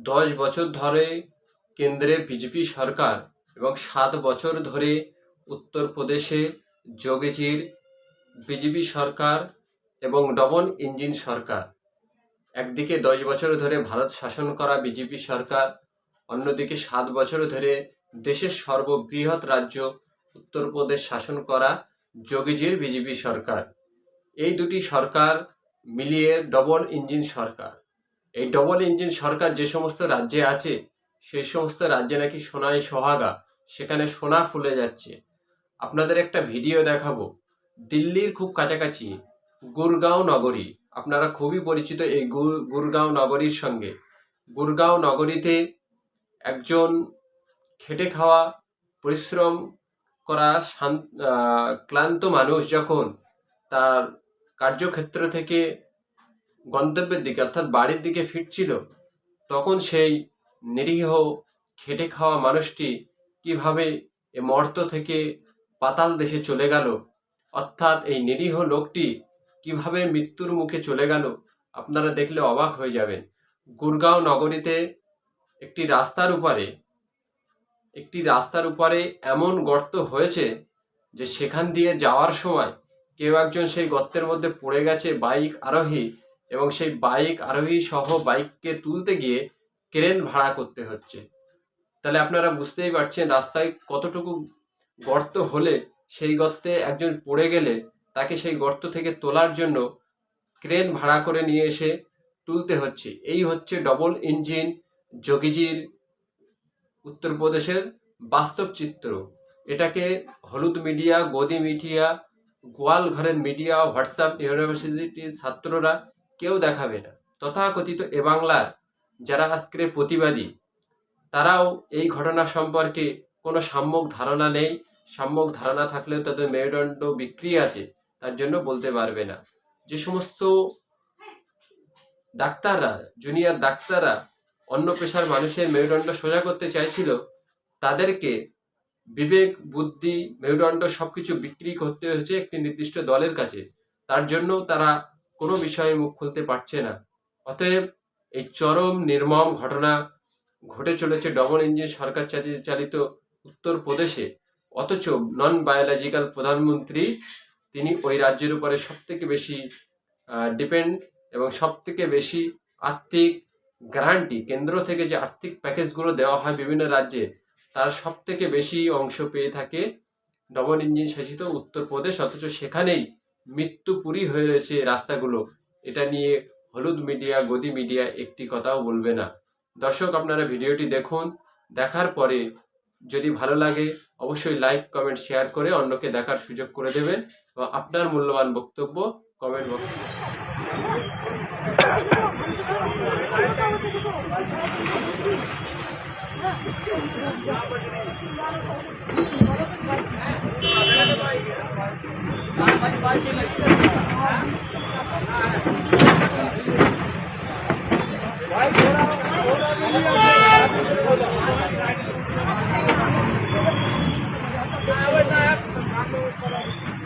10 বছর ধরে কেন্দ্রে বিজেপি সরকার এবং 7 বছর ধরে উত্তরপ্রদেশে যোগীজির বিজেপি সরকার এবং ডবল ইঞ্জিন সরকার। একদিকে 10 বছর ধরে ভারত শাসন করা বিজেপি সরকার, অন্যদিকে 7 বছর ধরে দেশের সর্ববৃহৎ রাজ্য উত্তরপ্রদেশ শাসন করা যোগীজির বিজেপি সরকার। এই দুটি সরকার মিলিয়ে ডবল ইঞ্জিন সরকার। এই ডবল ইঞ্জিন সরকার যে সমস্ত রাজ্যে আছে সেই সমস্ত রাজ্যে নাকি সোনায় সোহাগা, সেখানে সোনা ফুলে যাচ্ছে। আপনাদের একটা ভিডিও দেখাবো। দিল্লির খুব কাছাকাছি গুরগাঁও নগরী, আপনারা খুবই পরিচিত এই গুরগাঁও নগরীর সঙ্গে। গুরগাঁও নগরীতে একজন খেটে খাওয়া, পরিশ্রম করা ক্লান্ত মানুষ যখন তার কার্যক্ষেত্র থেকে গন্তব্যের দিকে অর্থাৎ বাড়ির দিকে ফিরছিল, তখন সেই নিরীহ খেটে খাওয়া মানুষটি কিভাবে এ মর্ত থেকে পাতাল দেশে চলে গেল, অর্থাৎ এই নিরীহ লোকটি কিভাবে মৃত্যুর মুখে চলে গেল, আপনারা দেখলে অবাক হয়ে যাবেন। গুরগাঁও নগরীতে একটি রাস্তার উপরে এমন গর্ত হয়েছে যে সেখান দিয়ে যাওয়ার সময় কেউ একজন সেই গর্তের মধ্যে পড়ে গেছে বাইক আরোহী, এবং সেই বাইক আরোহী সহ বাইককে তুলতে গিয়ে ক্রেন ভাড়া করতে হচ্ছে। তাহলে আপনারা বুঝতেই পারছেন রাস্তায় কতটুকু গর্ত হলে সেই গর্তে একজন পড়ে গেলে তাকে সেই গর্ত থেকে তোলার জন্য ক্রেন ভাড়া করে নিয়ে এসে তুলতে হচ্ছে। এই হচ্ছে ডবল ইঞ্জিন যোগীজির উত্তরপ্রদেশের বাস্তব চিত্র। এটাকে হলুদ মিডিয়া, গদি মিডিয়া, গোয়াল ঘরের মিডিয়া, হোয়াটসঅ্যাপ ইউনিভার্সিটির ছাত্ররা কেউ দেখাবে না। তথাকথিত এ বাংলার যারা আজকের প্রতিবাদী, তারাও এই ঘটনা সম্পর্কে কোনো সম্যক ধারণা নেই। সম্যক ধারণা থাকলেও তাদের মেরুদণ্ড বিক্রি আছে, তার জন্য বলতে পারবে না। যে সমস্ত ডাক্তাররা, জুনিয়র ডাক্তাররা অন্য পেশার মানুষের মেরুদণ্ড সোজা করতে চাইছিল, তাদেরকে বিবেক, বুদ্ধি, মেরুদণ্ড সবকিছু বিক্রি করতে হয়েছে একটি নির্দিষ্ট দলের কাছে। তার জন্য তারা কোনো বিষয়ে মুখ খুলতে পারছে না। অতএব এই চরম নির্মম ঘটনা ঘটে চলেছে ডবল ইঞ্জিন সরকার চালিত উত্তরপ্রদেশে। অথচ নন বায়োলজিক্যাল প্রধানমন্ত্রী, তিনি ওই রাজ্যের উপরে সব থেকে বেশি ডিপেন্ড এবং সব থেকে বেশি আর্থিক গ্যারান্টি, কেন্দ্র থেকে যে আর্থিক প্যাকেজগুলো দেওয়া হয় বিভিন্ন রাজ্যে, তার সব থেকে বেশি অংশ পেয়ে থাকে ডবল ইঞ্জিন শাসিত উত্তরপ্রদেশ। অথচ সেখানেই মৃত্যুপুরী হয়ে রয়েছে রাস্তাগুলো। এটা নিয়ে হলুদ মিডিয়া, গদি মিডিয়া একটি কথাও বলবে না। দর্শক, আপনারা ভিডিওটি দেখুন। দেখার পরে যদি ভালো লাগে অবশ্যই লাইক, কমেন্ট, শেয়ার করে অন্যকে দেখার সুযোগ করে দেবেন এবং আপনার মূল্যবান বক্তব্য কমেন্ট বক্সে।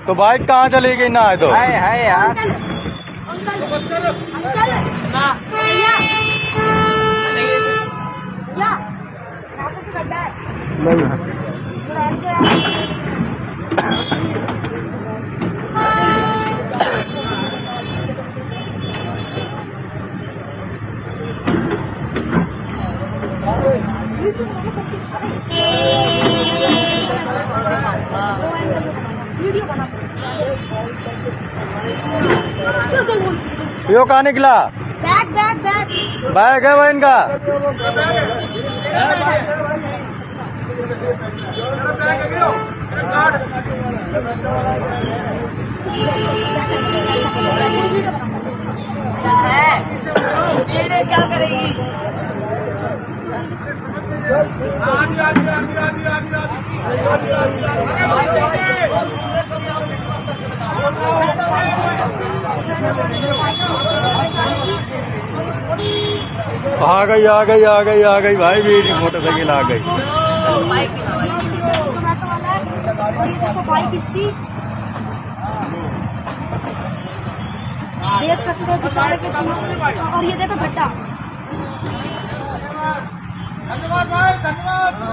तो बाइक कहाँ चली गई ना है तो है यार यो कहाँ निकला? बैग है वो इनका। क्या करेगी? आ गई भाई, मेरी मोटरसाइकिल आ गई। देख सकते हो और ये देखो भट्टा। धन्यवाद